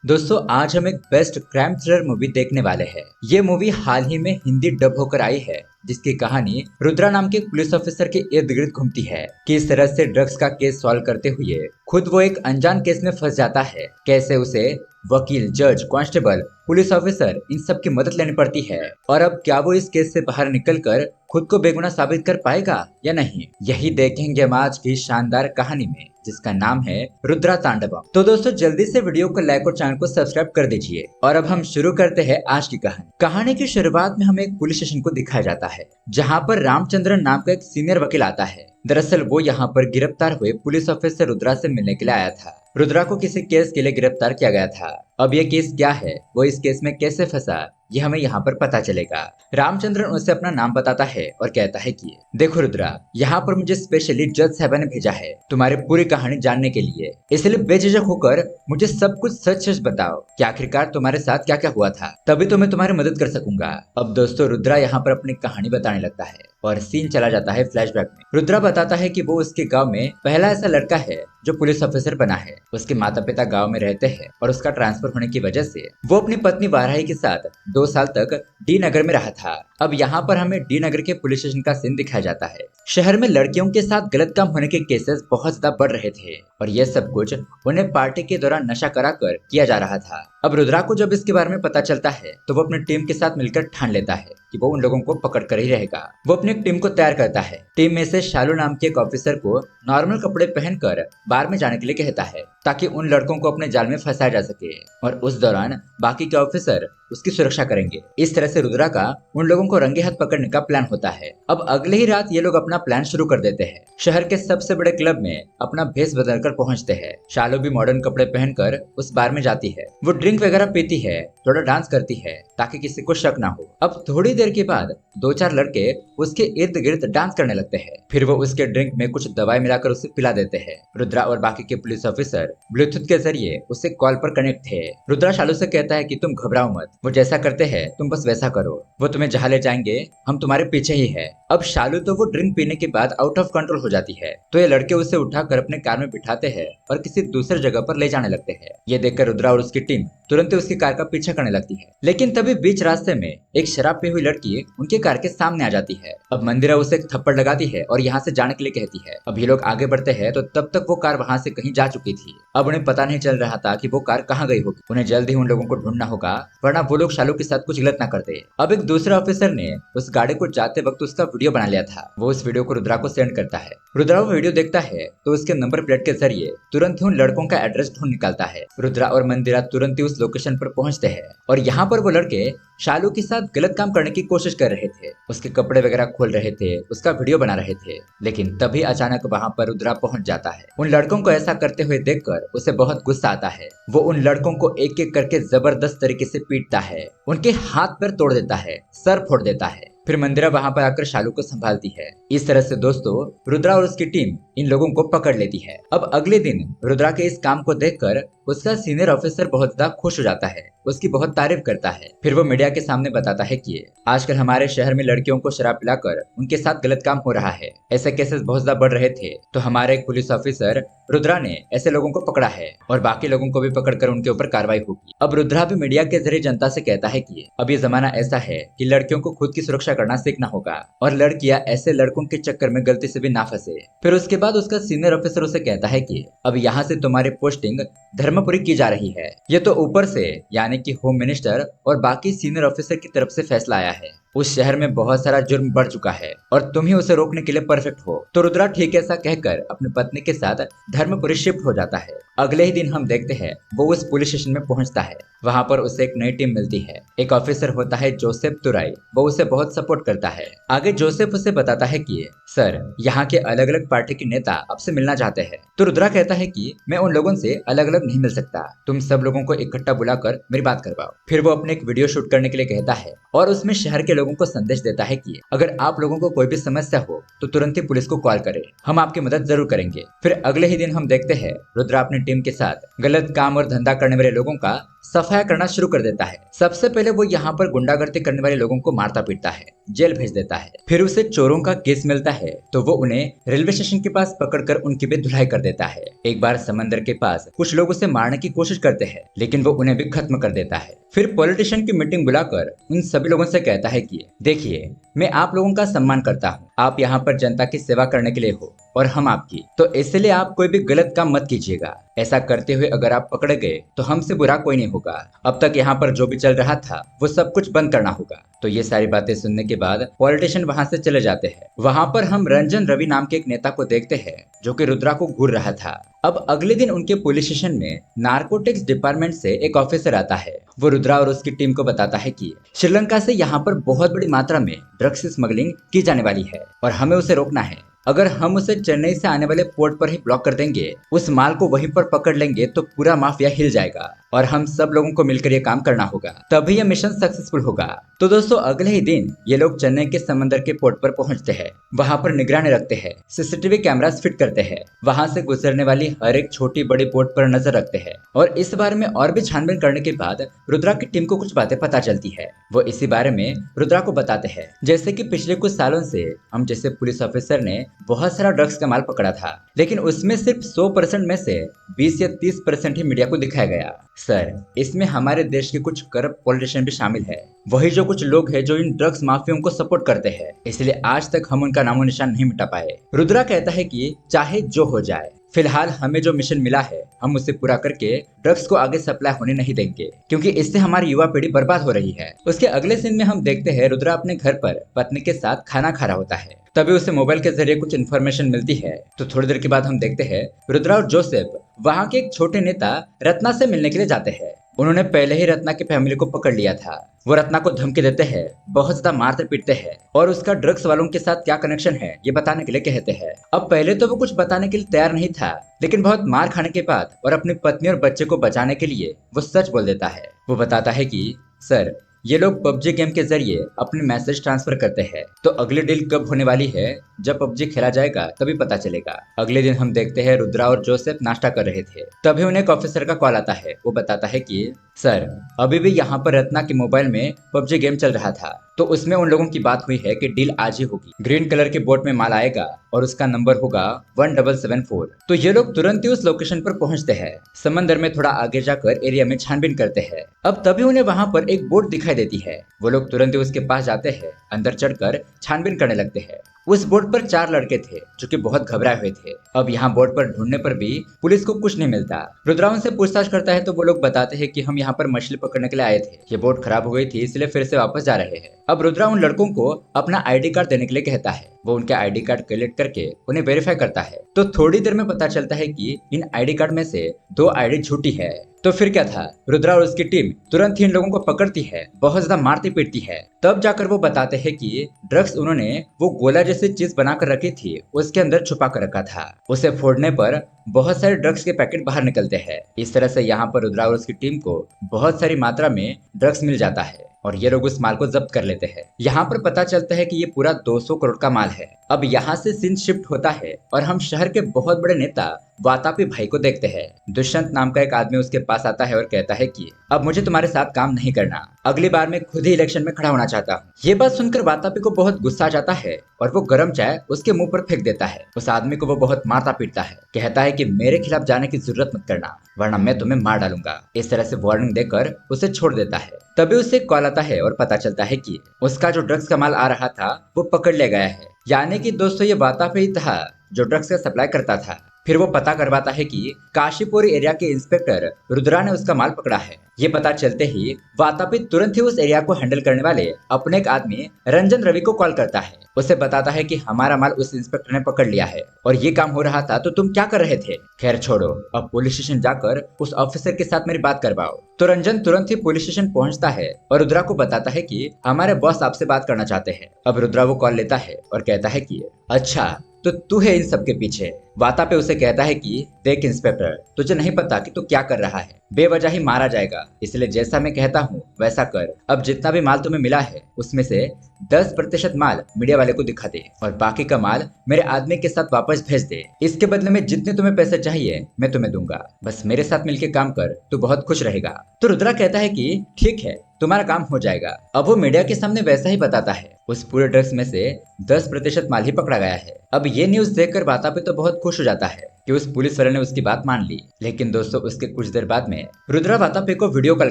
दोस्तों आज हम एक बेस्ट क्राइम थ्रिलर मूवी देखने वाले हैं। ये मूवी हाल ही में हिंदी डब होकर आई है, जिसकी कहानी रुद्रा नाम के पुलिस ऑफिसर के इर्द गिर्द घूमती है। किस तरह से ड्रग्स का केस सॉल्व करते हुए खुद वो एक अनजान केस में फंस जाता है, कैसे उसे वकील, जज, कांस्टेबल, पुलिस ऑफिसर इन सब की मदद लेनी पड़ती है, और अब क्या वो इस केस से बाहर निकलकर खुद को बेगुनाह साबित कर पाएगा या नहीं, यही देखेंगे हम आज की शानदार कहानी में, जिसका नाम है रुद्रा तांडवम। तो दोस्तों जल्दी से वीडियो को लाइक और चैनल को सब्सक्राइब कर दीजिए। और अब हम शुरू करते हैं आज की कहानी। कहानी की शुरुआत में हमें एक पुलिस स्टेशन को दिखाया जाता है, जहाँ पर रामचंद्रन नाम का एक सीनियर वकील आता है। दरअसल वो यहाँ पर गिरफ्तार हुए पुलिस ऑफिसर रुद्रा से मिलने के लिए आया था। रुद्रा को किसी केस के लिए गिरफ्तार किया गया था। अब ये केस क्या है, वो इस केस में कैसे फंसा, ये हमें यहाँ पर पता चलेगा। रामचंद्रन उसे अपना नाम बताता है और कहता है कि देखो रुद्रा, यहाँ पर मुझे स्पेशली जज साहबा ने भेजा है तुम्हारी पूरी कहानी जानने के लिए, इसलिए बेझिझक होकर मुझे सब कुछ सच सच बताओ कि आखिरकार तुम्हारे साथ क्या क्या हुआ था, तभी तो मैं तुम्हारी मदद कर सकूंगा। अब दोस्तों रुद्रा यहाँ पर अपनी कहानी बताने लगता है और सीन चला जाता है फ्लैशबैक में। रुद्रा बताता है कि वो उसके गांव में पहला ऐसा लड़का है जो पुलिस ऑफिसर बना है। उसके माता पिता गांव में रहते हैं और उसका ट्रांसफर होने की वजह से वो अपनी पत्नी वाराही के साथ 2 साल तक डी नगर में रहा था। अब यहाँ पर हमें डी नगर के पुलिस स्टेशन का सीन दिखाया जाता है। शहर में लड़कियों के साथ गलत काम होने के केसेस बहुत ज्यादा बढ़ रहे थे और यह सब कुछ उन्हें पार्टी के दौरान नशा कराकर किया जा रहा था। अब रुद्रा को जब इसके बारे में पता चलता है तो वो अपनी टीम के साथ मिलकर ठान लेता है कि वो उन लोगों को पकड़ कर ही रहेगा। वो अपनी टीम को तैयार करता है। टीम में से शालू नाम के एक ऑफिसर को नॉर्मल कपड़े पहनकर बार में जाने के लिए कहता है, ताकि उन लड़कों को अपने जाल में फंसाया जा सके, और उस दौरान बाकी के ऑफिसर उसकी सुरक्षा करेंगे। इस तरह से रुद्रा का उन लोगों को रंगे हाथ पकड़ने का प्लान होता है। अब अगले ही रात ये लोग अपना प्लान शुरू कर देते हैं। शहर के सबसे बड़े क्लब में अपना भेष बदलकर पहुंचते हैं। शालू भी मॉडर्न कपड़े पहनकर उस बार में जाती है। वो ड्रिंक वगैरह पीती है, थोड़ा डांस करती है ताकि किसी को शक ना हो। अब थोड़ी देर के बाद 2-4 लड़के उसके इर्द गिर्द डांस करने लगते हैं। फिर वो उसके ड्रिंक में कुछ दवाई मिलाकर उसे पिला देते हैं। रुद्रा और बाकी के पुलिस ऑफिसर ब्लूटूथ के जरिए उससे कॉल पर कनेक्ट थे। रुद्रा शालू से कहता है कि तुम घबराओ मत, वो जैसा करते हैं तुम बस वैसा करो, वो तुम्हें जहाँ ले जाएंगे हम तुम्हारे पीछे ही है। अब शालू तो वो ड्रिंक पीने के बाद आउट ऑफ कंट्रोल हो जाती है, तो ये लड़के उसे उठाकर अपने कार में बिठाते हैं और किसी दूसरे जगह पर ले जाने लगते हैं। ये देखकर रुद्रा और उसकी टीम तुरंत उसकी कार का पीछा करने लगती है, लेकिन तभी बीच रास्ते में एक शराब पी हुई लड़की उनके कार के सामने आ जाती है। अब मंदिरा उसे एक थप्पड़ लगाती है और यहाँ से जाने के लिए कहती है। अब ये लोग आगे बढ़ते हैं तो तब तक वो कार वहाँ से कहीं जा चुकी थी। अब उन्हें पता नहीं चल रहा था कि वो कार कहाँ गई होगी। उन्हें जल्द ही उन लोगों को ढूंढना होगा, वरना वो लोग शालू के साथ कुछ गलत ना करते। अब एक दूसरे ऑफिसर ने उस गाड़ी को जाते वक्त उसका वीडियो बना लिया था। वो उस वीडियो को रुद्रा को सेंड करता है। रुद्रा वो वीडियो देखता है तो उसके नंबर प्लेट के जरिए तुरंत ही उन लड़कों का एड्रेस ढूंढ निकालता है। रुद्रा और मंदिरा तुरंत ही उस लोकेशन पर पहुंचते हैं और यहाँ पर वो लड़के शालू के साथ गलत काम करने की कोशिश कर रहे थे। उसके कपड़े वगैरह खोल रहे थे, उसका वीडियो बना रहे थे, लेकिन तभी अचानक वहाँ पर रुद्रा पहुंच जाता है। उन लड़कों को ऐसा करते हुए देखकर उसे बहुत गुस्सा आता है। वो उन लड़कों को एक एक करके जबरदस्त तरीके से पीटता है, उनके हाथ पैर तोड़ देता है, सर फोड़ देता है। फिर मंदिरा वहां पर आकर शालू को संभालती है। इस तरह से दोस्तों रुद्रा और उसकी टीम इन लोगों को पकड़ लेती है। अब अगले दिन रुद्रा के इस काम को देखकर उसका सीनियर ऑफिसर बहुत ज्यादा खुश हो जाता है, उसकी बहुत तारीफ करता है। फिर वो मीडिया के सामने बताता है कि आजकल हमारे शहर में लड़कियों को शराब पिलाकर उनके साथ गलत काम हो रहा है, ऐसे केसेस बहुत ज्यादा बढ़ रहे थे, तो हमारे एक पुलिस ऑफिसर रुद्रा ने ऐसे लोगों को पकड़ा है और बाकी लोगों को भी पकड़कर उनके ऊपर कार्रवाई होगी। अब रुद्रा भी मीडिया के जरिए जनता से कहता है कि अब ये जमाना ऐसा है कि लड़कियों को खुद की सुरक्षा करना सीखना होगा और लड़कियां ऐसे लड़कों के चक्कर में गलती से भी ना फंसे। फिर उसके बाद उसका सीनियर ऑफिसर उसे कहता है कि अब यहाँ से तुम्हारी पोस्टिंग धर्मपुरी की जा रही है। ये तो ऊपर से यानी कि होम मिनिस्टर और बाकी सीनियर ऑफिसर की तरफ से फैसला आया है। उस शहर में बहुत सारा जुर्म बढ़ चुका है और तुम ही उसे रोकने के लिए परफेक्ट हो। तो रुद्रा ठीक ऐसा कहकर अपनी पत्नी के साथ धर्मपुरी शिफ्ट हो जाता है। अगले ही दिन हम देखते हैं वो उस पुलिस स्टेशन में पहुंचता है। वहां पर उसे एक नई टीम मिलती है। एक ऑफिसर होता है जोसेफ तुराई, वो उसे बहुत सपोर्ट करता है। आगे जोसेफ उसे बताता है कि सर, यहाँ के अलग अलग पार्टी के नेता आपसे मिलना चाहते हैं। तो रुद्रा कहता है कि मैं उन लोगों से अलग अलग नहीं मिल सकता, तुम सब लोगों को इकट्ठा बुलाकर मेरी बात करवाओ। फिर वो अपने एक वीडियो शूट करने के लिए कहता है और उसमें शहर के लोगों को संदेश देता है कि अगर आप लोगों को कोई भी समस्या हो तो तुरंत ही पुलिस को कॉल करें, हम आपकी मदद जरूर करेंगे। फिर अगले ही दिन हम देखते हैं रुद्रा अपनी टीम के साथ गलत काम और धंधा करने वाले लोगों का सफाया करना शुरू कर देता है। सबसे पहले वो यहाँ पर गुंडागर्दी करने वाले लोगों को मारता पीटता है, जेल भेज देता है। फिर उसे चोरों का केस मिलता है तो वो उन्हें रेलवे स्टेशन के पास पकड़कर उनकी भी धुलाई कर देता है। एक बार समंदर के पास कुछ लोग उसे मारने की कोशिश करते हैं, लेकिन वो उन्हें भी खत्म कर देता है। फिर पॉलिटिशियन की मीटिंग बुलाकर उन सभी लोगों से कहता है कि देखिए, मैं आप लोगों का सम्मान करता हूँ, आप यहाँ पर जनता की सेवा करने के लिए हो और हम आपकी, तो इसलिए आप कोई भी गलत काम मत कीजिएगा। ऐसा करते हुए अगर आप पकड़े गए तो हमसे बुरा कोई नहीं होगा। अब तक यहाँ पर जो भी चल रहा था वो सब कुछ बंद करना होगा। तो ये सारी बातें सुनने के बाद पॉलिटिशियन वहां से चले जाते हैं। वहां पर हम रंजन रवि नाम के एक नेता को देखते हैं जो कि रुद्रा को घूर रहा था। अब अगले दिन उनके पुलिस स्टेशन में नारकोटिक्स डिपार्टमेंट से एक ऑफिसर आता है। वो रुद्रा और उसकी टीम को बताता है कि श्रीलंका से यहाँ पर बहुत बड़ी मात्रा में ड्रग्स स्मगलिंग की जाने वाली है और हमें उसे रोकना है। अगर हम उसे चेन्नई से आने वाले पोर्ट पर ही ब्लॉक कर देंगे, उस माल को वहीं पर पकड़ लेंगे तो पूरा माफिया हिल जाएगा और हम सब लोगों को मिलकर ये काम करना होगा, तभी यह मिशन सक्सेसफुल होगा। तो दोस्तों, अगले ही दिन ये लोग चेन्नई के समंदर के पोर्ट पर पहुंचते हैं। वहां पर निगरानी रखते हैं, सीसीटीवी कैमरास फिट करते हैं, वहां से गुजरने वाली हर एक छोटी बड़ी बोट पर नजर रखते हैं। और इस बारे में और भी छानबीन करने के बाद रुद्रा की टीम को कुछ बातें पता चलती है। वो इसी बारे में रुद्रा को बताते हैं, जैसे कि पिछले कुछ सालों से हम जैसे पुलिस ऑफिसर ने बहुत सारा ड्रग्स का माल पकड़ा था, लेकिन उसमें सिर्फ 100% में से 20 या 30% ही मीडिया को दिखाया गया। सर, इसमें हमारे देश के कुछ करप्ट पॉलिटिशियन भी शामिल है, वही जो कुछ लोग हैं जो इन ड्रग्स माफियों को सपोर्ट करते हैं, इसलिए आज तक हम उनका नामो निशान नहीं मिटा पाए। रुद्रा कहता है कि चाहे जो हो जाए, फिलहाल हमें जो मिशन मिला है हम उसे पूरा करके ड्रग्स को आगे सप्लाई होने नहीं देंगे, क्योंकि इससे हमारी युवा पीढ़ी बर्बाद हो रही है। उसके अगले सीन में हम देखते हैं रुद्रा अपने घर पर पत्नी के साथ खाना खा रहा होता है। तभी उसे मोबाइल के जरिए कुछ इन्फॉर्मेशन मिलती है। तो थोड़ी देर के बाद हम देखते हैं रुद्रा और जोसेफ वहाँ के एक छोटे नेता रत्ना से मिलने के लिए जाते हैं। उन्होंने पहले ही रत्ना की फैमिली को पकड़ लिया था। वो रत्ना को धमकी देते हैं, बहुत ज्यादा मारते पीटते हैं और उसका ड्रग्स वालों के साथ क्या कनेक्शन है ये बताने के लिए कहते हैं। अब पहले तो वो कुछ बताने के लिए तैयार नहीं था, लेकिन बहुत मार खाने के बाद और अपनी पत्नी और बच्चे को बचाने के लिए वो सच बोल देता है। वो बताता है कि सर, ये लोग पबजी गेम के जरिए अपने मैसेज ट्रांसफर करते हैं, तो अगली डील कब होने वाली है, जब पबजी खेला जाएगा तभी पता चलेगा। अगले दिन हम देखते हैं रुद्रा और जोसेफ नाश्ता कर रहे थे, तभी उन्हें एक ऑफिसर का कॉल आता है। वो बताता है कि सर, अभी भी यहाँ पर रत्ना के मोबाइल में पबजी गेम चल रहा था, तो उसमें उन लोगों की बात हुई है कि डील आज ही होगी। ग्रीन कलर के बोट में माल आएगा और उसका नंबर होगा 1774। तो ये लोग तुरंत ही उस लोकेशन पर पहुंचते हैं। समंदर में थोड़ा आगे जाकर एरिया में छानबीन करते हैं। अब तभी उन्हें वहां पर एक बोट दिखाई देती है। वो लोग तुरंत ही उसके पास जाते हैं, अंदर चढ़कर छानबीन करने लगते हैं। उस बोट पर 4 लड़के थे जो कि बहुत घबराए हुए थे। अब यहाँ बोट पर ढूंढने पर भी पुलिस को कुछ नहीं मिलता। रुद्रा उनसे पूछताछ करता है तो वो लोग बताते हैं कि हम यहाँ पर मछली पकड़ने के लिए आए थे, ये बोट खराब हो गई थी इसलिए फिर से वापस जा रहे हैं। अब रुद्रा उन लड़कों को अपना आईडी कार्ड देने के लिए कहता है। वो उनके आईडी कार्ड कलेक्ट करके उन्हें वेरीफाई करता है। तो थोड़ी देर में पता चलता है कि इन आईडी कार्ड में से 2 आईडी झूठी है। तो फिर क्या था, रुद्रा और उसकी टीम तुरंत ही इन लोगों को पकड़ती है, बहुत ज्यादा मारती पीटती है। तब जाकर वो बताते हैं कि ड्रग्स उन्होंने वो गोला जैसी चीज बनाकर रखी थी, उसके अंदर छुपा कर रखा था। उसे फोड़ने पर बहुत सारे ड्रग्स के पैकेट बाहर निकलते हैं। इस तरह से यहाँ पर रुद्रा और उसकी टीम को बहुत सारी मात्रा में ड्रग्स मिल जाता है और ये लोग उस माल को जब्त कर लेते हैं। यहाँ पर पता चलता है कि ये पूरा 200 करोड़ का माल है। अब यहाँ से सीन शिफ्ट होता है और हम शहर के बहुत बड़े नेता वातापी भाई को देखते हैं। दुष्यंत नाम का एक आदमी उसके पास आता है और कहता है कि अब मुझे तुम्हारे साथ काम नहीं करना, अगली बार मैं खुद ही इलेक्शन में खड़ा होना चाहता हूँ। ये बात सुनकर वातापी को बहुत गुस्सा आ जाता है और वो गर्म चाय उसके मुंह पर फेंक देता है। उस आदमी को वो बहुत मारता पीटता है, कहता है कि मेरे खिलाफ जाने की जरूरत मत करना वरना मैं तुम्हें मार डालूंगा। इस तरह से वार्निंग देकर उसे छोड़ देता है। तभी उसे कॉल आता है और पता चलता है कि उसका जो ड्रग्स का माल आ रहा था वो पकड़ लिया गया है। यानी कि दोस्तों, ये वातापी ही था जो ड्रग्स का सप्लाई करता था। फिर वो पता करवाता है कि काशीपुरी एरिया के इंस्पेक्टर रुद्रा ने उसका माल पकड़ा है। ये पता चलते ही वातापी तुरंत ही उस एरिया को हैंडल करने वाले अपने एक आदमी रंजन रवि को कॉल करता है। उसे बताता है कि हमारा माल उस इंस्पेक्टर ने पकड़ लिया है और ये काम हो रहा था तो तुम क्या कर रहे थे। खैर छोड़ो, अब पुलिस स्टेशन जाकर उस ऑफिसर के साथ मेरी बात करवाओ। तो रंजन तुरंत ही पुलिस स्टेशन पहुंचता है और रुद्रा को बताता है कि हमारे बॉस आपसे बात करना चाहते हैं। अब रुद्रा वो कॉल लेता है और कहता है कि अच्छा, तो तू है इन सब के पीछे। वाता पे उसे कहता है कि देख इंस्पेक्टर, तुझे नहीं पता कि तू क्या कर रहा है, बेवजह ही मारा जाएगा, इसलिए जैसा मैं कहता हूँ वैसा कर। अब जितना भी माल तुम्हें मिला है उसमें से 10% माल मीडिया वाले को दिखा दे और बाकी का माल मेरे आदमी के साथ वापस भेज दे। इसके बदले में जितने तुम्हें पैसे चाहिए मैं तुम्हें दूंगा, बस मेरे साथ मिलकर काम कर, तू बहुत खुश रहेगा। तो रुद्रा कहता है कि ठीक है, तुम्हारा काम हो जाएगा। अब वो मीडिया के सामने वैसा ही बताता है। उस पूरे ड्रग्स में से 10% माल ही पकड़ा गया है। अब ये न्यूज देखकर वातापे तो बहुत खुश हो जाता है कि उस पुलिस वाले ने उसकी बात मान ली। लेकिन दोस्तों उसके कुछ देर बाद में रुद्रा वातापे को वीडियो कॉल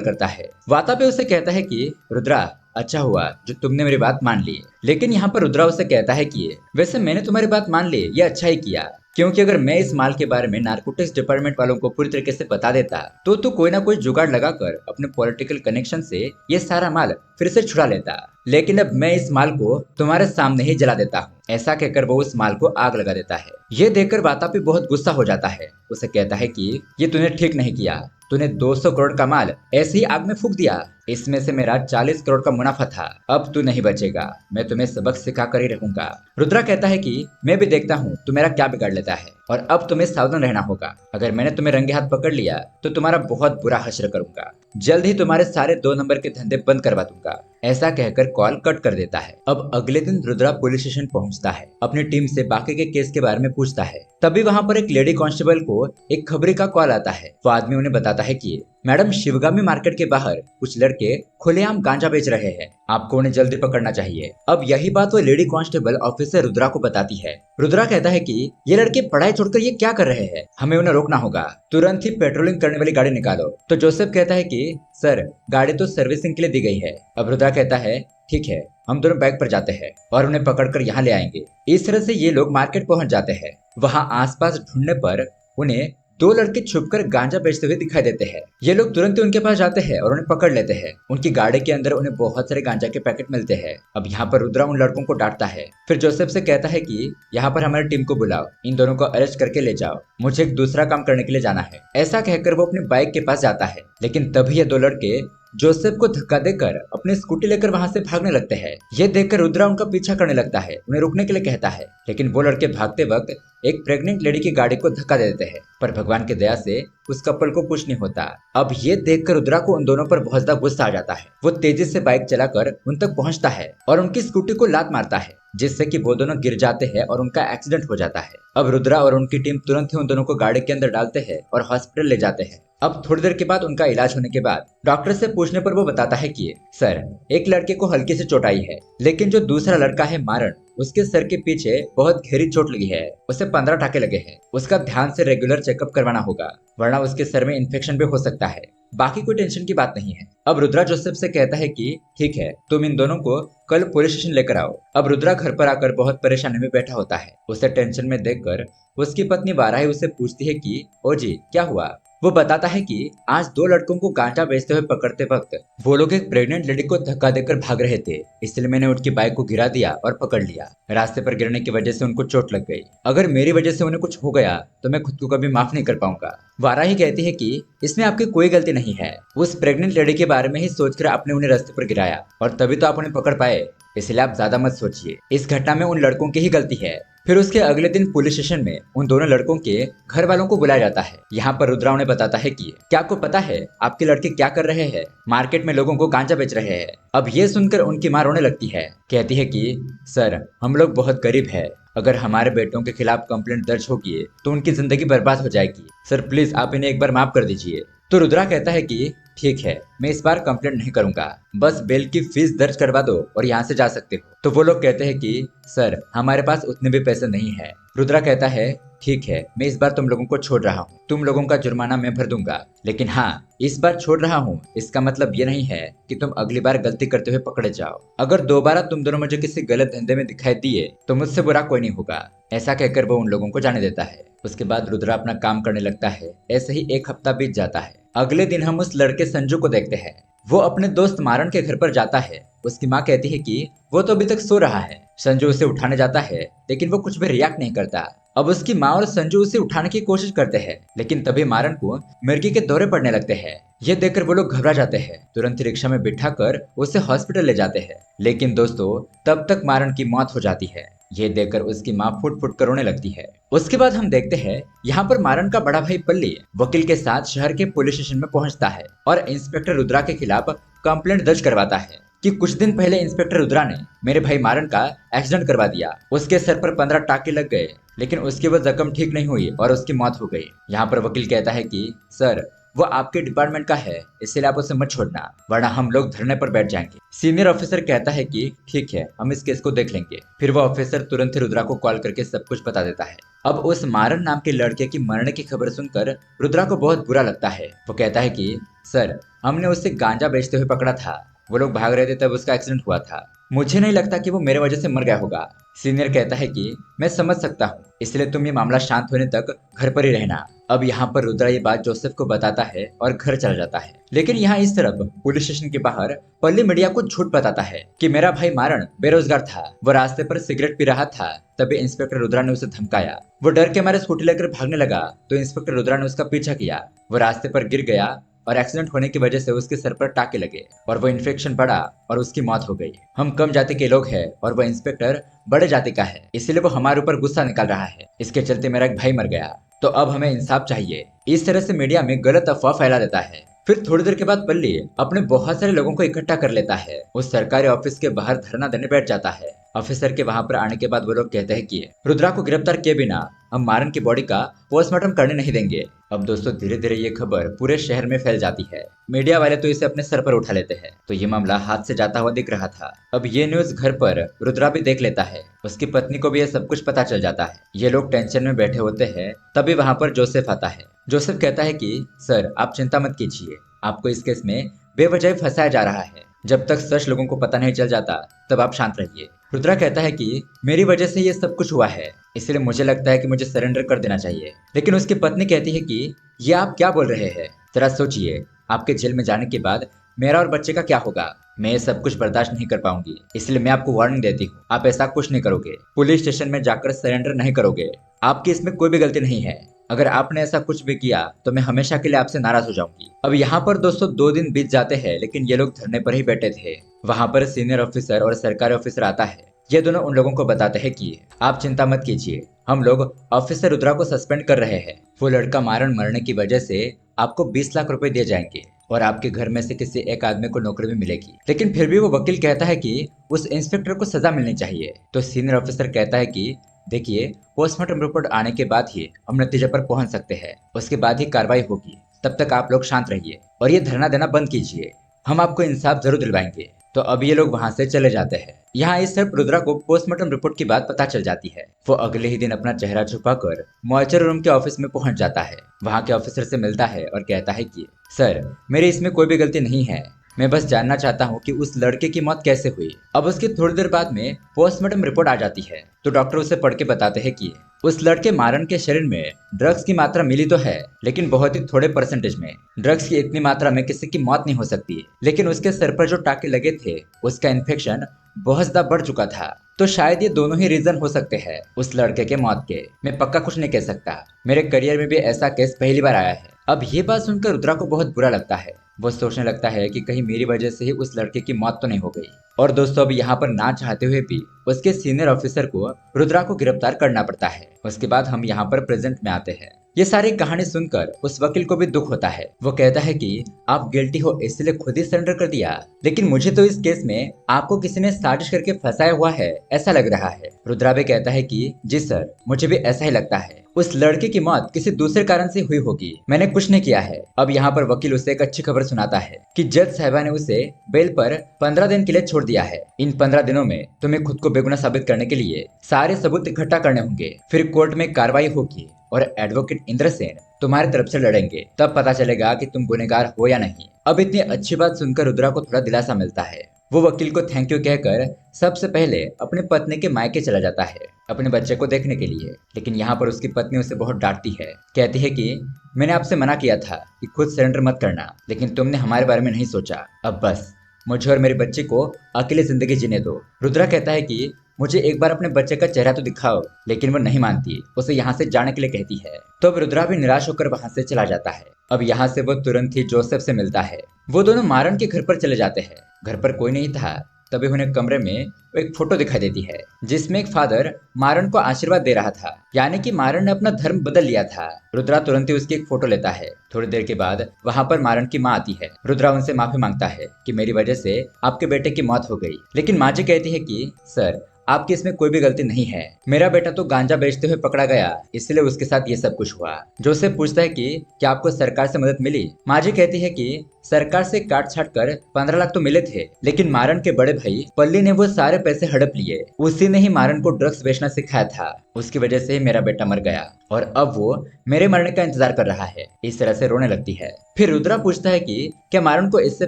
करता है। वातापे उसे कहता है कि रुद्रा, अच्छा हुआ जो तुमने मेरी बात मान ली। लेकिन यहाँ पर रुद्रा उसे कहता है कि वैसे मैंने तुम्हारी बात मान ली, ये अच्छा ही किया, क्योंकि अगर मैं इस माल के बारे में नारकोटिक्स डिपार्टमेंट वालों को पूरी तरीके से बता देता तो तू कोई ना कोई जुगाड़ लगाकर अपने पॉलिटिकल कनेक्शन से ये सारा माल फिर से छुड़ा लेता। लेकिन अब मैं इस माल को तुम्हारे सामने ही जला देता हूँ। ऐसा कहकर वो उस माल को आग लगा देता है। ये देखकर वातापी बहुत गुस्सा हो जाता है। उसे कहता है कि ये तूने ठीक नहीं किया, तूने 200 करोड़ का माल ऐसे ही आग में फूंक दिया, इसमें से मेरा 40 करोड़ का मुनाफा था। अब तू नहीं बचेगा, मैं तुम्हें सबक सिखा कर ही रहूंगा। रुद्रा कहता है कि मैं भी देखता हूँ तू मेरा क्या बिगाड़ लेता है और अब तुम्हें सावधान रहना होगा। अगर मैंने तुम्हें रंगे हाथ पकड़ लिया तो तुम्हारा बहुत बुरा हश्र करूंगा, जल्द ही तुम्हारे सारे 2 नंबर के धंधे बंद करवा दूंगा। ऐसा कहकर कॉल कट कर देता है। अब अगले दिन रुद्रा पुलिस स्टेशन पहुंचता है, अपनी टीम से बाकी के केस के बारे में पूछता है। तभी वहां पर एक लेडी कांस्टेबल को एक खबरी का कॉल आता है। वो आदमी उन्हें बताता है कि मैडम, शिवगामी मार्केट के बाहर कुछ लड़के खुलेआम गांजा बेच रहे हैं, आपको उन्हें जल्दी पकड़ना चाहिए। अब यही बात वो लेडी कांस्टेबल ऑफिसर रुद्रा को बताती है। रुद्रा कहता है कि ये लड़के पढ़ाई छोड़कर ये क्या कर रहे हैं, हमें उन्हें रोकना होगा, तुरंत ही पेट्रोलिंग करने वाली गाड़ी निकालो। तो जोसेफ कहता है कि सर, गाड़ी तो सर्विसिंग के लिए दी गई है। अब रुद्रा कहता है ठीक है, हम दोनों बाइक पर जाते हैं और उन्हें पकड़कर यहाँ ले आएंगे। इस तरह से ये लोग मार्केट पहुंच जाते हैं। वहाँ आसपास ढूंढने पर उन्हें 2 लड़के छुपकर गांजा बेचते हुए दिखाई देते हैं। ये लोग तुरंत ही उनके पास जाते हैं और उन्हें पकड़ लेते हैं। उनकी गाड़ी के अंदर उन्हें बहुत सारे गांजा के पैकेट मिलते हैं। अब यहाँ पर रुद्रा उन लड़कों को डांटता है। फिर जोसेफ से कहता है कि यहाँ पर हमारी टीम को बुलाओ, इन दोनों को अरेस्ट करके ले जाओ, मुझे एक दूसरा काम करने के लिए जाना है। ऐसा कहकर वो अपनी बाइक के पास जाता है। लेकिन तभी ये 2 लड़के जोसेफ को धक्का देकर अपनी स्कूटी लेकर वहां से भागने लगते हैं। ये देखकर रुद्रा उनका पीछा करने लगता है, उन्हें रुकने के लिए कहता है। लेकिन वो लड़के भागते वक्त एक प्रेग्नेंट लेडी की गाड़ी को धक्का दे देते हैं, पर भगवान की दया से उस कपल को कुछ नहीं होता। अब ये देखकर रुद्रा को उन दोनों पर बहुत ज्यादा गुस्सा आ जाता है। वो तेजी से बाइक चलाकर उन तक पहुंचता है और उनकी स्कूटी को लात मारता है, जिससे कि वो दोनों गिर जाते हैं और उनका एक्सीडेंट हो जाता है। अब रुद्रा और उनकी टीम तुरंत ही उन दोनों को गाड़ी के अंदर डालते हैं और हॉस्पिटल ले जाते हैं। अब थोड़ी देर के बाद उनका इलाज होने के बाद डॉक्टर से पूछने पर वो बताता है कि सर, एक लड़के को हल्की से चोट आई है, लेकिन जो दूसरा लड़का है मारण, उसके सर के पीछे बहुत गहरी चोट लगी है, उसे 15 टाके लगे हैं। उसका ध्यान से रेगुलर चेकअप करवाना होगा, वरना उसके सर में इन्फेक्शन भी हो सकता है। बाकी कोई टेंशन की बात नहीं है। अब रुद्रा जोसेफ से कहता है कि ठीक है, तुम इन दोनों को कल पुलिस स्टेशन लेकर आओ। अब रुद्रा घर पर आकर बहुत परेशानी में बैठा होता है। उसे टेंशन में देखकर उसकी पत्नी वाराही उसे पूछती है कि ओ जी, क्या हुआ। वो बताता है कि आज 2 लड़कों को गांजा बेचते हुए पकड़ते वक्त वो लोग एक प्रेग्नेंट लेडी को धक्का देकर भाग रहे थे, इसलिए मैंने उनकी बाइक को गिरा दिया और पकड़ लिया। रास्ते पर गिरने की वजह से उनको चोट लग गई। अगर मेरी वजह से उन्हें कुछ हो गया तो मैं खुद को कभी माफ नहीं कर पाऊंगा। वाराही कहती है कि इसमें आपकी कोई गलती नहीं है, उस प्रेग्नेंट लेडी के बारे में ही सोचकर आपने उन्हें रास्ते पर गिराया और तभी तो आप उन्हें पकड़ पाए, इसलिए आप ज्यादा मत सोचिए। इस घटना में उन लड़कों की ही गलती है। फिर उसके अगले दिन पुलिस स्टेशन में उन दोनों लड़कों के घर वालों को बुलाया जाता है। यहाँ पर रुद्रा उन्हें बताता है कि क्या आपको पता है आपके लड़के क्या कर रहे हैं, मार्केट में लोगों को गांजा बेच रहे हैं। अब ये सुनकर उनकी मां रोने लगती है, कहती है कि सर, हम लोग बहुत गरीब है, अगर हमारे बेटों के खिलाफ कंप्लेंट दर्ज होगी तो उनकी जिंदगी बर्बाद हो जाएगी। सर प्लीज आप इन्हें एक बार माफ कर दीजिए। तो रुद्रा कहता है कि ठीक है, मैं इस बार कंप्लेंट नहीं करूंगा, बस बेल की फीस दर्ज करवा दो और यहाँ से जा सकते हो। तो वो लोग कहते हैं कि सर, हमारे पास उतने भी पैसे नहीं है। रुद्रा कहता है ठीक है, मैं इस बार तुम लोगों को छोड़ रहा हूँ, तुम लोगों का जुर्माना मैं भर दूंगा, लेकिन हाँ, इस बार छोड़ रहा हूँ इसका मतलब ये नहीं है कि तुम अगली बार गलती करते हुए पकड़े जाओ। अगर दोबारा तुम दोनों मुझे किसी गलत धंधे में दिखाई दिए तो मुझसे बुरा कोई नहीं होगा। ऐसा कहकर वो उन लोगों को जाने देता है। उसके बाद रुद्रा अपना काम करने लगता है। ऐसे ही 1 हफ्ता बीत जाता है। अगले दिन हम उस लड़के संजू को देखते हैं। वो अपने दोस्त मारण के घर पर जाता है। उसकी माँ कहती है कि वो तो अभी तक सो रहा है। संजू उसे उठाने जाता है, लेकिन वो कुछ भी रिएक्ट नहीं करता। अब उसकी माँ और संजू उसे उठाने की कोशिश करते हैं, लेकिन तभी मारण को मिर्गी के दौरे पड़ने लगते हैं। ये देखकर वो लोग घबरा जाते हैं। तुरंत रिक्शा में बिठाकर उसे हॉस्पिटल ले जाते हैं। लेकिन दोस्तों, तब तक मारण की मौत हो जाती है। ये देखकर उसकी माँ फुट फुट कर रोने लगती है। उसके बाद हम देखते हैं यहाँ पर मारन का बड़ा भाई पल्ली वकील के साथ शहर के पुलिस स्टेशन में पहुंचता है और इंस्पेक्टर रुद्रा के खिलाफ कंप्लेंट दर्ज करवाता है कि कुछ दिन पहले इंस्पेक्टर रुद्रा ने मेरे भाई मारन का एक्सीडेंट करवा दिया। उसके सर पर 15 टाके लग गए, लेकिन उसकी वो जख्म ठीक नहीं हुई और उसकी मौत हो गई। यहाँ पर वकील कहता है कि सर, वो आपके डिपार्टमेंट का है, इसलिए आप उसे मत छोड़ना, वरना हम लोग धरने पर बैठ जाएंगे। सीनियर ऑफिसर कहता है कि ठीक है, हम इस केस को देख लेंगे। फिर वो ऑफिसर तुरंत ही रुद्रा को कॉल करके सब कुछ बता देता है। अब उस मारन नाम के लड़के की मरने की खबर सुनकर रुद्रा को बहुत बुरा लगता है। वो कहता है कि सर, हमने उसे गांजा बेचते हुए पकड़ा था, वो लोग भाग रहे थे तब उसका एक्सीडेंट हुआ था। मुझे नहीं लगता कि वो मेरे वजह से मर गया होगा। सीनियर कहता है कि मैं समझ सकता हूँ, इसलिए तुम ये मामला शांत होने तक घर पर ही रहना। अब यहाँ पर रुद्रा ये बात जोसेफ को बताता है और घर चला जाता है। लेकिन यहाँ इस तरफ पुलिस स्टेशन के बाहर पल्ली मीडिया को झूठ बताता है कि मेरा भाई मारन बेरोजगार था, वो रास्ते पर सिगरेट पी रहा था, तभी इंस्पेक्टर रुद्रा ने उसे धमकाया। वो डर के मारे स्कूटी लेकर भागने लगा तो इंस्पेक्टर रुद्रा ने उसका पीछा किया। वो रास्ते पर गिर गया और एक्सीडेंट होने की वजह से उसके सर पर टाके लगे और वो इन्फेक्शन बढ़ा और उसकी मौत हो गई। हम कम जाति के लोग हैं और वो इंस्पेक्टर बड़े जाति का है, इसलिए वो हमारे ऊपर गुस्सा निकाल रहा है। इसके चलते मेरा एक भाई मर गया, तो अब हमें इंसाफ चाहिए। इस तरह से मीडिया में गलत अफवाह फैला देता है। फिर थोड़ी देर के बाद पल्ली अपने बहुत सारे लोगों को इकट्ठा कर लेता है। उस सरकारी ऑफिस के बाहर धरना देने बैठ जाता है। ऑफिसर के वहां पर आने के बाद वो लोग कहते हैं कि रुद्रा को गिरफ्तार किए बिना हम मारन की बॉडी का पोस्टमार्टम करने नहीं देंगे। अब दोस्तों, धीरे धीरे ये खबर पूरे शहर में फैल जाती है। मीडिया वाले तो इसे अपने सर पर उठा लेते हैं, तो ये मामला हाथ से जाता हुआ दिख रहा था। अब ये न्यूज घर पर रुद्रा भी देख लेता है, उसकी पत्नी को भी ये सब कुछ पता चल जाता है। ये लोग टेंशन में बैठे होते हैं, तभी वहां पर जोसेफ आता है। जोसेफ कहता है कि सर, आप चिंता मत कीजिए, आपको इस केस में बेवजह फंसाया जा रहा है। जब तक सच लोगों को पता नहीं चल जाता तब आप शांत रहिए। रुद्रा कहता है कि मेरी वजह से ये सब कुछ हुआ है, इसलिए मुझे लगता है कि मुझे सरेंडर कर देना चाहिए। लेकिन उसकी पत्नी कहती है कि ये आप क्या बोल रहे हैं, जरा सोचिए, आपके जेल में जाने के बाद मेरा और बच्चे का क्या होगा। मैं ये सब कुछ बर्दाश्त नहीं कर पाऊंगी, इसलिए मैं आपको वार्निंग देती हूँ, आप ऐसा कुछ नहीं करोगे, पुलिस स्टेशन में जाकर सरेंडर नहीं करोगे। आपकी इसमें कोई भी गलती नहीं है। अगर आपने ऐसा कुछ भी किया तो मैं हमेशा के लिए आपसे नाराज हो जाऊंगी। अब यहाँ पर दोस्तों 2 दिन बीत जाते हैं, लेकिन ये लोग धरने पर ही बैठे थे। वहां पर सीनियर ऑफिसर और सरकारी ऑफिसर आता है। ये दोनों उन लोगों को बताते हैं कि आप चिंता मत कीजिए, हम लोग ऑफिसर रुद्रा को सस्पेंड कर रहे हैं। वो लड़का मारन मरने की वजह से आपको 20 लाख रुपए दिए जाएंगे और आपके घर में से किसी एक आदमी को नौकरी भी मिलेगी। लेकिन फिर भी वो वकील कहता है कि उस इंस्पेक्टर को सजा मिलनी चाहिए। तो सीनियर ऑफिसर कहता है कि देखिए, पोस्टमार्टम रिपोर्ट आने के बाद ही हम नतीजे पर पहुंच सकते हैं, उसके बाद ही कार्रवाई होगी। तब तक आप लोग शांत रहिए और ये धरना देना बंद कीजिए, हम आपको इंसाफ जरूर दिलवाएंगे। तो अब ये लोग वहां से चले जाते हैं। यहाँ इस तरफ रुद्रा को पोस्टमार्टम रिपोर्ट की बात पता चल जाती है। वो अगले ही दिन अपना चेहरा छुपाकर मॉर्चरी रूम के ऑफिस में पहुंच जाता है। वहां के ऑफिसर से मिलता है और कहता है कि सर, मेरी इसमें कोई भी गलती नहीं है, मैं बस जानना चाहता हूँ कि उस लड़के की मौत कैसे हुई। अब उसकी थोड़ी देर बाद में पोस्टमार्टम रिपोर्ट आ जाती है, तो डॉक्टर उसे पढ़ के बताते हैं कि उस लड़के मारन के शरीर में ड्रग्स की मात्रा मिली तो है, लेकिन बहुत ही थोड़े परसेंटेज में। ड्रग्स की इतनी मात्रा में किसी की मौत नहीं हो सकती, लेकिन उसके सर पर जो टाके लगे थे उसका इन्फेक्शन बहुत ज्यादा बढ़ चुका था। तो शायद ये दोनों ही रीजन हो सकते हैं उस लड़के के मौत के। मैं पक्का कुछ नहीं कह सकता, मेरे करियर में भी ऐसा केस पहली बार आया है। अब ये बात सुनकर रुद्रा को बहुत बुरा लगता है। वो सोचने लगता है कि कहीं मेरी वजह से ही उस लड़के की मौत तो नहीं हो गई। और दोस्तों, अब यहाँ पर ना चाहते हुए भी उसके सीनियर ऑफिसर को रुद्रा को गिरफ्तार करना पड़ता है। उसके बाद हम यहाँ पर प्रेजेंट में आते हैं। ये सारी कहानी सुनकर उस वकील को भी दुख होता है। वो कहता है कि आप गिल्टी हो इसलिए खुद ही सरेंडर कर दिया, लेकिन मुझे तो इस केस में आपको किसी ने साजिश करके फंसाया हुआ है ऐसा लग रहा है। रुद्रा भी कहता है कि जी सर, मुझे भी ऐसा ही लगता है, उस लड़के की मौत किसी दूसरे कारण से हुई होगी, मैंने कुछ नहीं किया है। अब यहाँ पर वकील उसे एक अच्छी खबर सुनाता है कि जज साहिबा ने उसे बेल पर 15 दिन के लिए छोड़ दिया है। इन 15 दिनों में तुम्हें खुद को बेगुनाह साबित करने के लिए सारे सबूत इकट्ठा करने होंगे, फिर कोर्ट में कार्रवाई होगी और एडवोकेट इंद्रसेन तुम्हारी तरफ से लड़ेंगे, तब पता चलेगा कि तुम गुनहगार हो या नहीं। अब इतनी अच्छी बात सुनकर रुद्रा को थोड़ा दिलासा मिलता है। वो वकील को थैंक यू कहकर सबसे पहले अपनी पत्नी के मायके चला जाता है अपने बच्चे को देखने के लिए। लेकिन यहाँ पर उसकी पत्नी उसे बहुत डांटती है, कहती है कि मैंने आपसे मना किया था कि खुद सरेंडर मत करना, लेकिन तुमने हमारे बारे में नहीं सोचा। अब बस मुझे और मेरे बच्चे को अकेले जिंदगी जीने दो। रुद्रा कहता है कि मुझे एक बार अपने बच्चे का चेहरा तो दिखाओ, लेकिन वो नहीं मानती, उसे यहाँ से जाने के लिए कहती है। तो अब रुद्रा भी निराश होकर वहां से चला जाता है। अब यहाँ से वो तुरंत ही जोसेफ से मिलता है। वो दोनों मारन के घर पर चले जाते हैं। घर पर कोई नहीं था, तभी उन्हें कमरे में एक फोटो दिखाई देती है जिसमें एक फादर मारन को आशीर्वाद दे रहा था, यानी कि मारन ने अपना धर्म बदल लिया था। रुद्रा तुरंत ही उसकी एक फोटो लेता है। थोड़ी देर के बाद वहां पर मारन की माँ आती है। रुद्रा उनसे माफी मांगता है कि मेरी वजह से आपके बेटे की मौत हो गई, लेकिन माँ जी कहती है कि सर आपकी इसमें कोई भी गलती नहीं है। मेरा बेटा तो गांजा बेचते हुए पकड़ा गया, इसलिए उसके साथ ये सब कुछ हुआ। जोसेफ पूछता है कि क्या आपको सरकार से मदद मिली? माँ जी कहती है कि सरकार से काट छाट कर 15 लाख तो मिले थे, लेकिन मारन के बड़े भाई पल्ली ने वो सारे पैसे हड़प लिए। उसी ने ही मारन को ड्रग्स बेचना सिखाया था। उसकी वजह से मेरा बेटा मर गया और अब वो मेरे मरने का इंतजार कर रहा है। इस तरह से रोने लगती है। फिर रुद्रा पूछता है कि क्या मारन को इससे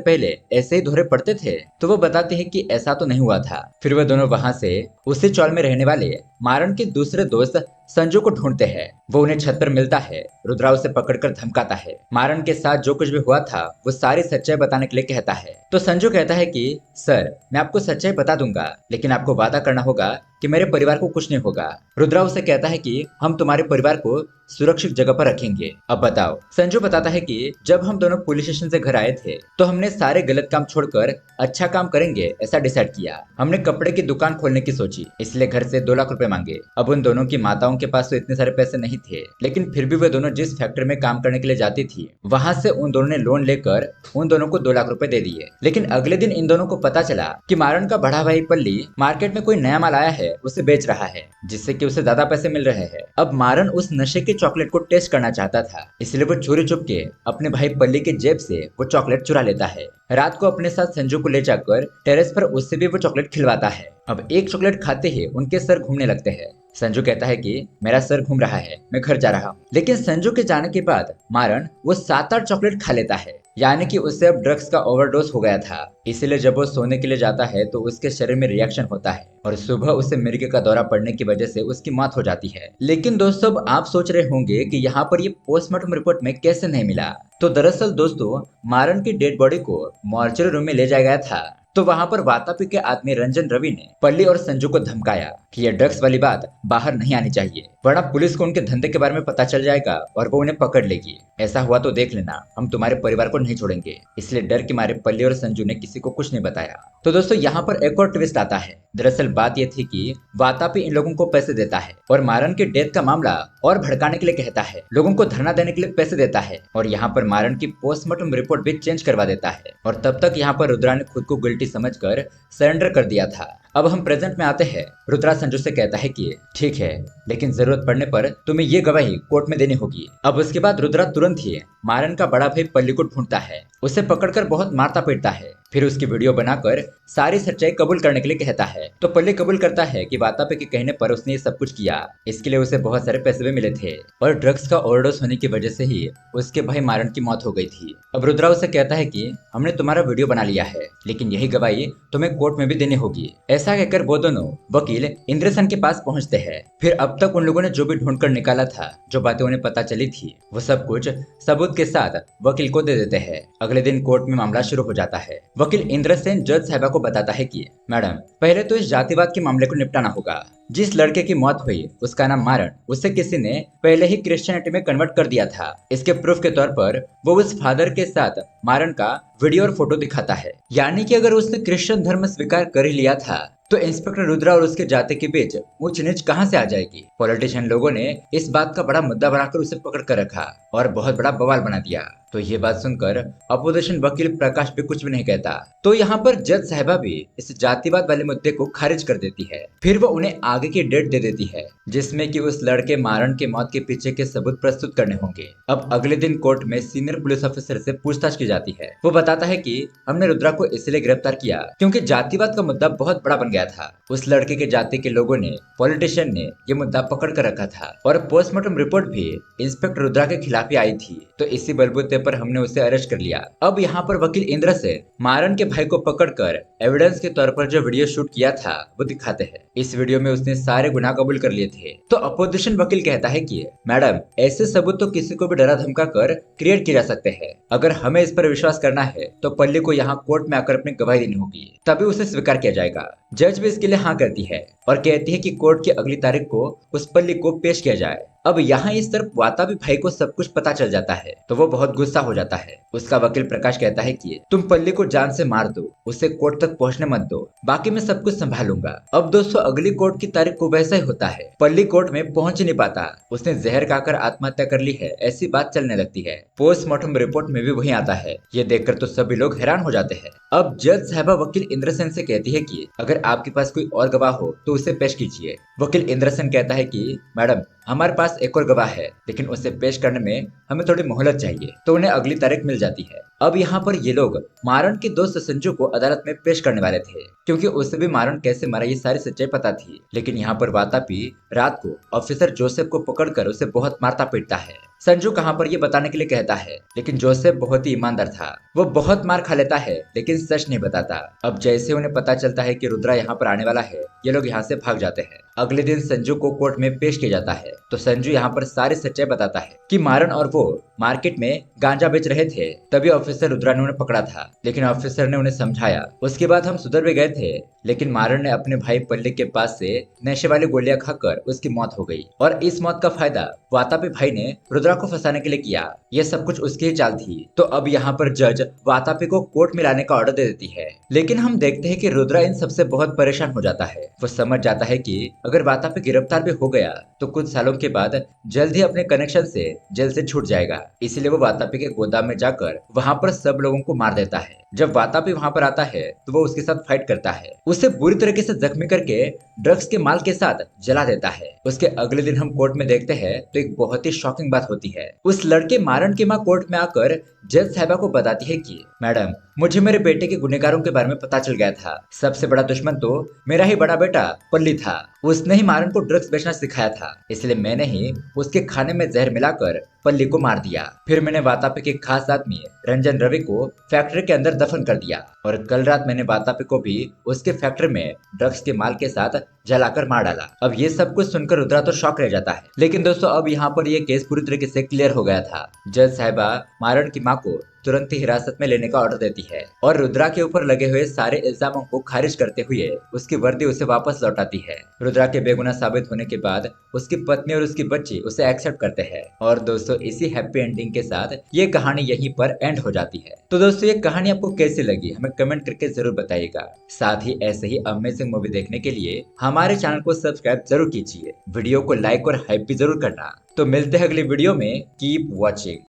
पहले ऐसे ही धोरे पड़ते थे? तो वो बताते हैं कि ऐसा तो नहीं हुआ था। फिर वे दोनों वहां से उसी चौल में रहने वाले मारन के दूसरे दोस्त संजू को ढूंढते हैं। वो उन्हें छत पर मिलता है। रुद्रा उसे पकड़कर धमकाता है। मारन के साथ जो कुछ भी हुआ था वो सारी सच्चाई बताने के लिए कहता है। तो संजू कहता है कि सर मैं आपको सच्चाई बता दूंगा, लेकिन आपको वादा करना होगा कि मेरे परिवार को कुछ नहीं होगा। रुद्रा उसे कहता है कि हम तुम्हारे परिवार को सुरक्षित जगह पर रखेंगे। अब बताओ। संजू बताता है कि जब हम दोनों पुलिस स्टेशन से घर आए थे तो हमने सारे गलत काम छोड़कर अच्छा काम करेंगे ऐसा डिसाइड किया। हमने कपड़े की दुकान खोलने की सोची, इसलिए घर से 2 लाख रुपए मांगे। अब उन दोनों की माताओं के पास तो इतने सारे पैसे नहीं थे, लेकिन फिर भी वे दोनों जिस फैक्ट्री में काम करने के लिए जाती थी वहां से उन दोनों ने लोन लेकर उन दोनों को 2 लाख रुपए दे दिए। लेकिन अगले दिन इन दोनों को पता चला कि मारन का बड़ा भाई पल्ली मार्केट में कोई नया माल आया है, उसे बेच रहा है, जिससे कि उसे ज्यादा पैसे मिल रहे हैं। अब मारन उस नशे के चॉकलेट को टेस्ट करना चाहता था, इसलिए वो चोरी छुप के अपने भाई पल्ली के जेब से वो चॉकलेट चुरा लेता है। रात को अपने साथ संजू को ले जाकर टेरेस पर उससे भी वो चॉकलेट खिलवाता है। अब एक चॉकलेट खाते ही उनके सर घूमने लगते हैं। संजू कहता है कि मेरा सर घूम रहा है, मैं घर जा रहा हूँ। लेकिन संजू के जाने के बाद मारन वो 7-8 चॉकलेट खा लेता है, यानी कि उससे अब ड्रग्स का ओवरडोज हो गया था। इसलिए जब वो सोने के लिए जाता है तो उसके शरीर में रिएक्शन होता है और सुबह उसे मिर्गी का दौरा पड़ने की वजह से उसकी मौत हो जाती है। लेकिन दोस्तों अब आप सोच रहे होंगे कि यहाँ पर ये पोस्टमार्टम रिपोर्ट में कैसे नहीं मिला। तो दरअसल दोस्तों मारन की डेड बॉडी को मॉर्चरी रूम में ले जाया गया था। तो वहां पर वातापी के आदमी रंजन रवि ने पल्ली और संजू को धमकाया कि ये ड्रग्स वाली बात बाहर नहीं आनी चाहिए, वरना पुलिस को उनके धंधे के बारे में पता चल जाएगा और वो उन्हें पकड़ लेगी। ऐसा हुआ तो देख लेना, हम तुम्हारे परिवार को नहीं छोड़ेंगे। इसलिए डर के मारे पल्ली और संजू ने किसी को कुछ नहीं बताया। तो दोस्तों यहाँ पर एक और ट्विस्ट आता है। दरअसल बात यह थी कि वातापी इन लोगों को पैसे देता है और मारन के डेथ का मामला और भड़काने के लिए कहता है, लोगों को धरना देने के लिए पैसे देता है और यहाँ पर मारन की पोस्टमार्टम रिपोर्ट भी चेंज करवा देता है। और तब तक यहाँ पर रुद्रा ने खुद को गिल्टी समझकर सरेंडर कर दिया था। अब हम प्रेजेंट में आते हैं। रुद्रा संजू से कहता है कि ठीक है, लेकिन जरूरत पड़ने पर तुम्हें ये गवाही कोर्ट में देनी होगी। अब उसके बाद रुद्रा तुरंत ही मारन का बड़ा भाई पल्ली को ढूंढता है, उसे पकड़कर बहुत मारता पीटता है, फिर उसकी वीडियो बनाकर सारी सच्चाई कबूल करने के लिए कहता है। तो पल्ली कबूल करता है कि वातापी के कहने पर उसने ये सब कुछ किया। इसके लिए उसे बहुत सारे पैसे भी मिले थे और ड्रग्स का ओवरडोज होने की वजह से ही उसके भाई मारन की मौत हो गई थी। अब रुद्रा उसे कहता है कि हमने तुम्हारा वीडियो बना लिया है, लेकिन यही गवाही तुम्हें कोर्ट में भी देनी होगी। ऐसा कहकर वो दोनों वकील इंद्रसेन के पास पहुंचते हैं। फिर अब तक उन लोगों ने जो भी ढूंढ कर निकाला था, जो बातें उन्हें पता चली थी, वो सब कुछ सबूत के साथ वकील को दे देते हैं। अगले दिन कोर्ट में मामला शुरू हो जाता है। वकील इंद्रसेन जज साहिबा को बताता है कि मैडम, पहले तो इस जातिवाद के मामले को निपटाना होगा। जिस लड़के की मौत हुई उसका नाम मारन, उसे किसी ने पहले ही क्रिश्चियनिटी में कन्वर्ट कर दिया था। इसके प्रूफ के तौर पर वो उस फादर के साथ मारन का वीडियो और फोटो दिखाता है, यानी कि अगर उसने क्रिश्चियन धर्म स्वीकार कर ही लिया था तो इंस्पेक्टर रुद्रा और उसके जाति के बीच ऊंच नीच कहां से आ जाएगी। पॉलिटिशियन लोगों ने इस बात का बड़ा मुद्दा बनाकर उसे पकड़ कर रखा और बहुत बड़ा बवाल बना दिया। तो ये बात सुनकर अपोजिशन वकील प्रकाश भी कुछ भी नहीं कहता। तो यहाँ पर जज साहिबा भी इस जातिवाद वाले मुद्दे को खारिज कर देती है। फिर वो उन्हें आगे की डेट दे देती है, जिसमें कि उस लड़के मारन के मौत के पीछे के सबूत प्रस्तुत करने होंगे। अब अगले दिन कोर्ट में सीनियर पुलिस ऑफिसर से पूछताछ की जाती है। वो बताता है कि हमने रुद्रा को इसलिए गिरफ्तार किया क्योंकि जातिवाद का मुद्दा बहुत बड़ा बन गया था। उस लड़के के जाति के लोगों ने, पॉलिटिशियन ने ये मुद्दा पकड़ कर रखा था और पोस्टमार्टम रिपोर्ट भी इंस्पेक्टर रुद्रा के खिलाफ ही आई थी। तो इसी बलबूते पर हमने उसे अरेस्ट कर लिया। अब यहाँ पर वकील इंद्र से मारन के भाई को पकड़कर एविडेंस के तौर पर जो वीडियो शूट किया था वो दिखाते हैं। इस वीडियो में उसने सारे गुनाह कबूल कर लिए थे। तो अपोजिशन वकील कहता है कि मैडम, ऐसे सबूत तो किसी को भी डरा धमका कर क्रिएट किए जा सकते हैं। अगर हमें इस पर विश्वास करना है तो पल्ली को यहाँ कोर्ट में आकर अपनी गवाही देनी होगी, तभी उसे स्वीकार किया जाएगा। जज भी इसके लिए हाँ करती है और कहती है कि कोर्ट की अगली तारीख को उस पल्ली को पेश किया जाए। अब यहाँ इस तरफ वाताबी भाई को सब कुछ पता चल जाता है तो वो बहुत गुस्सा हो जाता है। उसका वकील प्रकाश कहता है कि तुम पल्ली को जान से मार दो, उसे कोर्ट तक पहुंचने मत दो, बाकी मैं सब कुछ संभालूंगा। अब दोस्तों अगली कोर्ट की तारीख को वैसा ही होता है। पल्ली कोर्ट में पहुंच नहीं पाता, उसने जहर खाकर आत्महत्या कर ली है ऐसी बात चलने लगती है। पोस्टमार्टम रिपोर्ट में भी वही आता है। ये देखकर तो सभी लोग हैरान हो जाते हैं। अब जज साहबा वकील इंद्रसेन से कहती है कि अगर आपके पास कोई और गवाह हो तो उसे पेश कीजिए। वकील इंद्रसेन कहता है कि मैडम हमारे पास एक और गवाह है, लेकिन उसे पेश करने में हमें थोड़ी मोहलत चाहिए। तो उन्हें अगली तारीख मिल जाती है। अब यहाँ पर ये लोग मारन के दोस्त संजू को अदालत में पेश करने वाले थे, क्योंकि उसे भी मारन कैसे मरा ये सारी सच्चाई पता थी। लेकिन यहाँ पर वातापी रात को ऑफिसर जोसेफ को पकड़कर उसे बहुत मारता पीटता है। संजू कहाँ पर ये बताने के लिए कहता है, लेकिन जोसेफ बहुत ही ईमानदार था। वो बहुत मार खा लेता है लेकिन सच नहीं बताता। अब जैसे उन्हें पता चलता है कि रुद्रा यहाँ पर आने वाला है, ये लोग यहाँ से भाग जाते हैं। अगले दिन संजू को कोर्ट में पेश किया जाता है तो संजू यहाँ पर सारी सच्चाई बताता है कि मारन और वो मार्केट में गांजा बेच रहे थे, तभी ऑफिसर रुद्रा ने उन्हें पकड़ा था। लेकिन ऑफिसर ने उन्हें समझाया। उसके बाद हम सुधर भी गए थे, लेकिन मारन ने अपने भाई पल्ली के पास से नशे वाली गोलियां खाकर उसकी मौत हो गई और इस मौत का फायदा वातापी भाई ने रुद्रा को फंसाने के लिए किया। ये सब कुछ उसकी ही चाल थी। तो अब यहाँ पर जज वातापी को कोर्ट में लाने का ऑर्डर दे देती है। लेकिन हम देखते हैं कि रुद्रा इन सबसे बहुत परेशान हो जाता है। वो समझ जाता है कि अगर वातापी गिरफ्तार भी हो गया तो कुछ सालों के बाद जल्द ही अपने कनेक्शन से जेल से छूट जाएगा। इसलिए वो वातापी के गोदाम में जाकर वहाँ पर सब लोगों को मार देता है। जब वातापी वहाँ पर आता है तो वो उसके साथ फाइट करता है, उसे बुरी तरीके से जख्मी करके ड्रग्स के माल के साथ जला देता है। उसके अगले दिन हम कोर्ट में देखते हैं तो एक बहुत ही शॉकिंग बात होती है। उस लड़के मारन की माँ कोर्ट में आकर जज साहिबा को बताती है कि मैडम मुझे मेरे बेटे के गुनहगारों के बारे में पता चल गया था। सबसे बड़ा दुश्मन तो मेरा ही बड़ा बेटा पल्ली था। उसने ही मारन को ड्रग्स बेचना सिखाया था, इसलिए मैंने ही उसके खाने में जहर मिलाकर पल्ली को मार दिया। फिर मैंने वातापी के खास आदमी रंजन रवि को फैक्ट्री के अंदर दफन कर दिया और कल रात मैंने वातापी को भी उसके फैक्ट्री में ड्रग्स के माल के साथ जलाकर मार डाला। अब ये सब कुछ सुनकर रुद्रा तो शॉक रह जाता है। लेकिन दोस्तों अब यहाँ पर ये केस पूरी तरीके से क्लियर हो गया था। जज साहिबा मारन की माँ को तुरंत ही हिरासत में लेने का ऑर्डर देती है और रुद्रा के ऊपर लगे हुए सारे इल्जामों को खारिज करते हुए उसकी वर्दी उसे वापस लौटाती है। रुद्रा के बेगुनाह साबित होने के बाद उसकी पत्नी और उसकी बच्ची उसे एक्सेप्ट करते हैं। और दोस्तों इसी हैप्पी एंडिंग के साथ ये कहानी यहीं पर एंड हो जाती है। तो दोस्तों ये कहानी आपको कैसी लगी हमें कमेंट करके जरूर बताइएगा। साथ ही ऐसे ही अमेजिंग मूवी देखने के लिए हमारे चैनल को सब्सक्राइब जरूर कीजिए। वीडियो को लाइक और हाइप भी जरूर करना। तो मिलते हैं अगली वीडियो में। Keep watching.